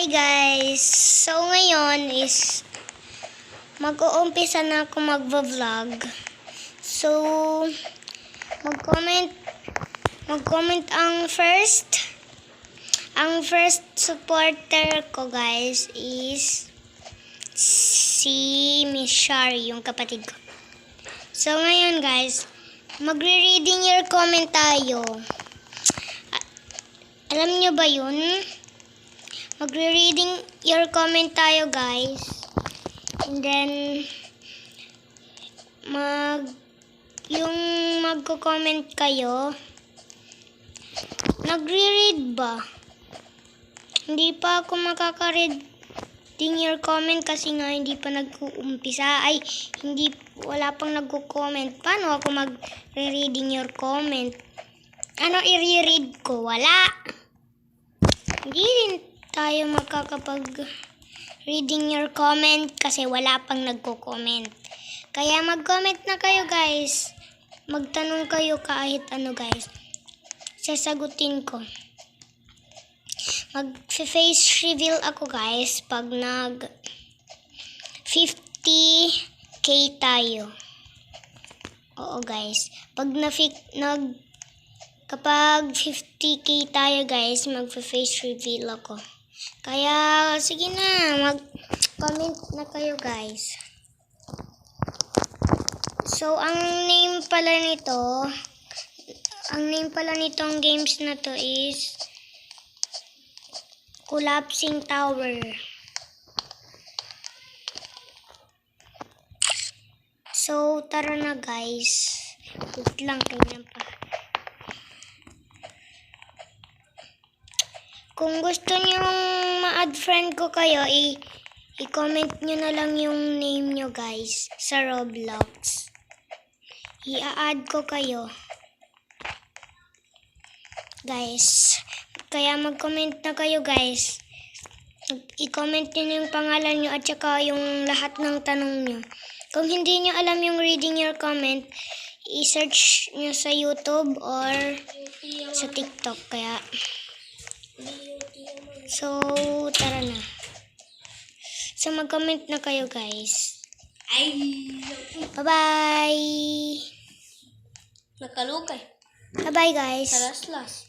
guys! So ngayon is mag-uumpisa na ako mag-vlog. So mag-comment ang first supporter ko guys is si Miss Shari, yung kapatid ko. So ngayon guys, magre-reading your comment tayo. Alam nyo ba yun? Magre-reading your comment tayo guys. And then yung magko-comment kayo, nagre-read ba? Hindi pa ako makaka-reading your comment kasi nga hindi pa nag-uumpisa. Wala pang nagko-comment. Paano ako magre-reading your comment? Ano i-read ko? Wala. Hindi rin tayo makakapag-reading your comment kasi wala pang nagko-comment. Kaya mag-comment na kayo guys. Magtanong kayo kahit ano guys. Sasagutin ko. Mag-face reveal ako guys pag nag 50k tayo. Oo guys. Kapag 50k tayo guys, mag-face reveal ako. Kaya sige na, mag-comment na kayo guys. So ang name pala nitong games na to is Collapsing Tower. So tara na guys. Wait lang, kanya pa. Kung gusto niyo ma-add friend ko kayo, i-comment nyo na lang yung name nyo guys sa Roblox. I-add ko kayo. Guys, kaya mag-comment na kayo guys. I-comment nyo yung pangalan nyo at saka yung lahat ng tanong nyo. Kung hindi nyo alam yung reading your comment, i-search nyo sa YouTube or sa TikTok. Kaya so, tara na. So, mag-comment na kayo, guys. Bye-bye! Nakalukay. Bye-bye, guys. Salaslas.